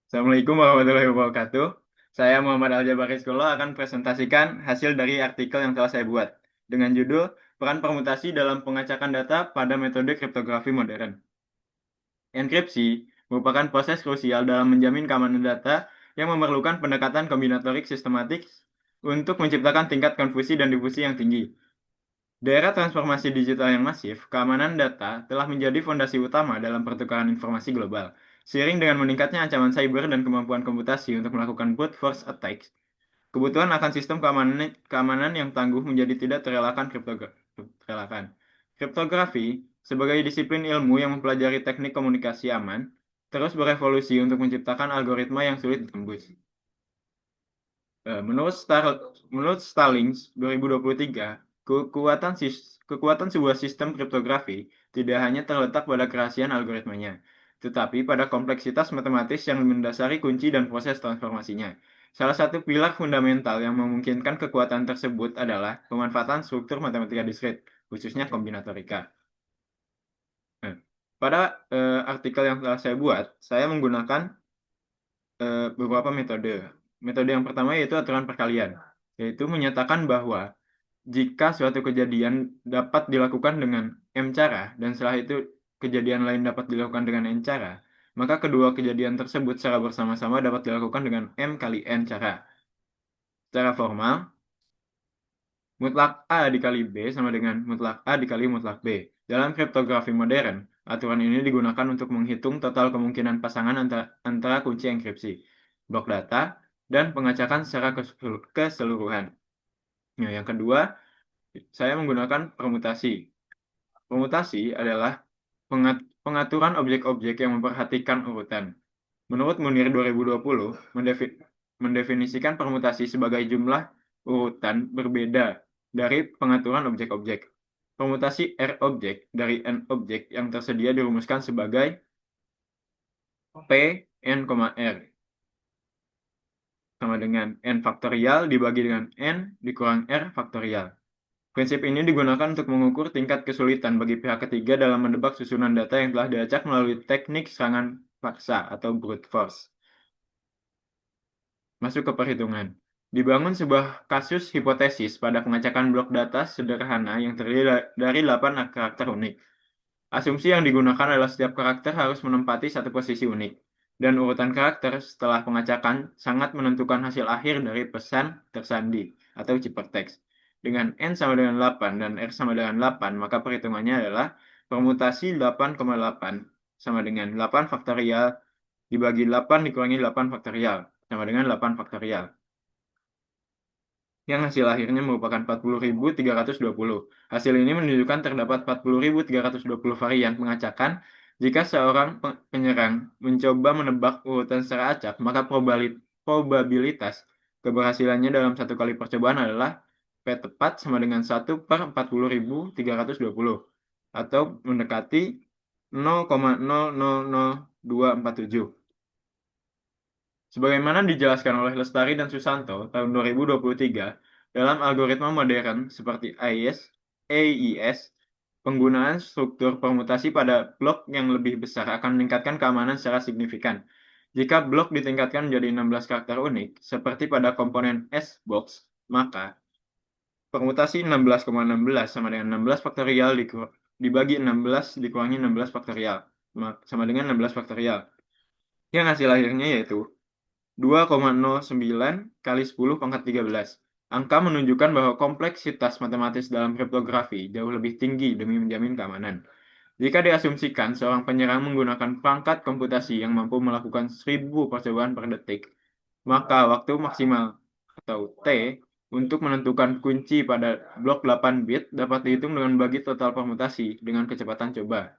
Assalamualaikum warahmatullahi wabarakatuh. Saya Muhammad Al-Jabari akan presentasikan hasil dari artikel yang telah saya buat dengan judul Peran Permutasi dalam Pengacakan Data pada Metode Kriptografi Modern. Enkripsi merupakan proses krusial dalam menjamin keamanan data yang memerlukan pendekatan kombinatorik sistematik untuk menciptakan tingkat konfusi dan difusi yang tinggi. Di era transformasi digital yang masif, keamanan data telah menjadi fondasi utama dalam pertukaran informasi global. Seiring dengan meningkatnya ancaman cyber dan kemampuan komputasi untuk melakukan brute force attacks, kebutuhan akan sistem keamanan yang tangguh menjadi tidak terelakkan. Kriptografi, sebagai disiplin ilmu yang mempelajari teknik komunikasi aman, terus berevolusi untuk menciptakan algoritma yang sulit ditembus. Menurut Stallings 2023, kekuatan sebuah sistem kriptografi tidak hanya terletak pada kerahasiaan algoritmanya, tetapi pada kompleksitas matematis yang mendasari kunci dan proses transformasinya. Salah satu pilar fundamental yang memungkinkan kekuatan tersebut adalah pemanfaatan struktur matematika diskrit, khususnya kombinatorika. Nah, pada artikel yang telah saya buat, saya menggunakan beberapa metode. Metode yang pertama yaitu aturan perkalian, yaitu menyatakan bahwa jika suatu kejadian dapat dilakukan dengan M cara dan setelah itu kejadian lain dapat dilakukan dengan N cara, maka kedua kejadian tersebut secara bersama-sama dapat dilakukan dengan M kali N cara. Secara formal, mutlak A dikali B sama dengan mutlak A dikali mutlak B. Dalam kriptografi modern, aturan ini digunakan untuk menghitung total kemungkinan pasangan antara kunci enkripsi, blok data, dan pengacakan secara keseluruhan. Nah, yang kedua, saya menggunakan permutasi. Permutasi adalah pengaturan objek-objek yang memperhatikan urutan. Menurut Munir 2020, mendefinisikan permutasi sebagai jumlah urutan berbeda dari pengaturan objek-objek. Permutasi R objek dari N objek yang tersedia dirumuskan sebagai P N, R sama dengan N faktorial dibagi dengan N dikurang R faktorial. Prinsip ini digunakan untuk mengukur tingkat kesulitan bagi pihak ketiga dalam mendebak susunan data yang telah diacak melalui teknik serangan paksa atau brute force. Masuk ke perhitungan. Dibangun sebuah kasus hipotesis pada pengacakan blok data sederhana yang terdiri dari 8 karakter unik. Asumsi yang digunakan adalah setiap karakter harus menempati satu posisi unik, dan urutan karakter setelah pengacakan sangat menentukan hasil akhir dari pesan tersandi atau ciphertext. Dengan N sama dengan 8 dan R sama dengan 8, maka perhitungannya adalah permutasi 8,8 sama dengan 8 faktorial dibagi 8 dikurangi 8 faktorial sama dengan 8 faktorial. Yang hasil akhirnya merupakan 40.320. Hasil ini menunjukkan terdapat 40.320 varian pengacakan. Jika seorang penyerang mencoba menebak urutan secara acak, maka probabilitas keberhasilannya dalam satu kali percobaan adalah P tepat sama dengan 1/40.320 atau mendekati 0,000247. Sebagaimana dijelaskan oleh Lestari dan Susanto tahun 2023, dalam algoritma modern seperti AES, penggunaan struktur permutasi pada blok yang lebih besar akan meningkatkan keamanan secara signifikan. Jika blok ditingkatkan menjadi 16 karakter unik, seperti pada komponen S-box, maka permutasi 16,16 sama dengan 16 faktorial dibagi 16 dikurangi 16 faktorial, sama dengan 16 faktorial. Yang hasil akhirnya yaitu 2,09 kali 10 pangkat 13. Angka menunjukkan bahwa kompleksitas matematis dalam kriptografi jauh lebih tinggi demi menjamin keamanan. Jika diasumsikan seorang penyerang menggunakan perangkat komputasi yang mampu melakukan 1000 percobaan per detik, maka waktu maksimal atau T untuk menentukan kunci pada blok 8 bit dapat dihitung dengan bagi total permutasi dengan kecepatan coba.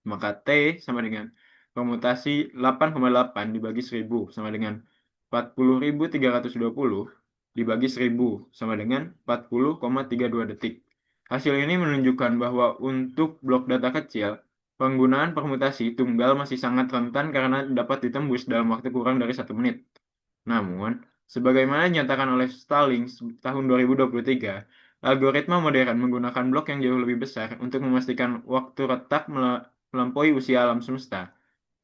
Maka T sama dengan permutasi 8,8 dibagi 1000 sama dengan 40.320 dibagi 1000 sama dengan 40,32 detik. Hasil ini menunjukkan bahwa untuk blok data kecil, penggunaan permutasi tunggal masih sangat rentan karena dapat ditembus dalam waktu kurang dari 1 menit. Namun, sebagaimana dinyatakan oleh Stallings tahun 2023, algoritma modern menggunakan blok yang jauh lebih besar untuk memastikan waktu retak melampaui usia alam semesta.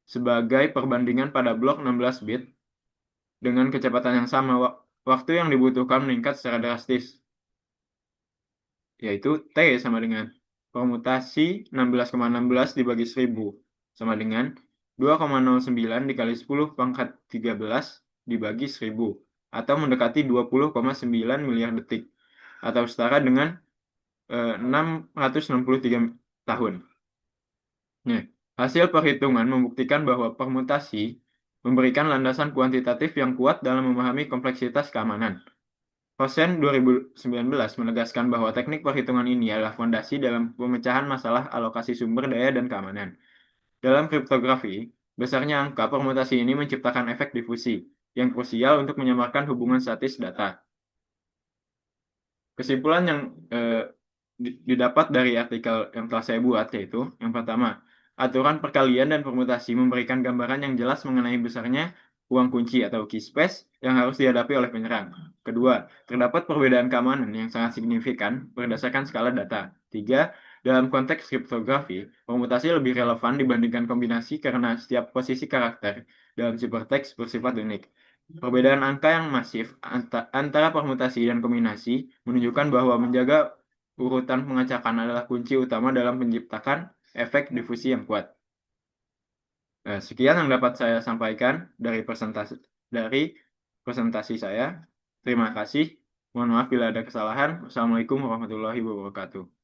sebagai perbandingan pada blok 16 bit dengan kecepatan yang sama, waktu yang dibutuhkan meningkat secara drastis, yaitu T sama dengan permutasi 16,16 dibagi 1000 sama dengan 2,09 dikali 10 pangkat 13 dibagi 1000 atau mendekati 20,9 miliar detik atau setara dengan 663 tahun. Nah, hasil perhitungan membuktikan bahwa permutasi memberikan landasan kuantitatif yang kuat dalam memahami kompleksitas keamanan. Rosen 2019 menegaskan bahwa teknik perhitungan ini adalah fondasi dalam pemecahan masalah alokasi sumber daya dan keamanan. Dalam kriptografi, besarnya angka permutasi ini menciptakan efek difusi yang krusial untuk menyamarkan hubungan statis data. Kesimpulan yang didapat dari artikel yang telah saya buat yaitu yang pertama, aturan perkalian dan permutasi memberikan gambaran yang jelas mengenai besarnya uang kunci atau key space yang harus dihadapi oleh penyerang. Kedua, terdapat perbedaan keamanan yang sangat signifikan berdasarkan skala data. Tiga, dalam konteks kriptografi, permutasi lebih relevan dibandingkan kombinasi karena setiap posisi karakter dalam ciphertext bersifat unik. Perbedaan angka yang masif antara permutasi dan kombinasi menunjukkan bahwa menjaga urutan pengacakan adalah kunci utama dalam menciptakan efek difusi yang kuat. Sekian yang dapat saya sampaikan dari presentasi saya. Terima kasih. Mohon maaf bila ada kesalahan. Wassalamualaikum warahmatullahi wabarakatuh.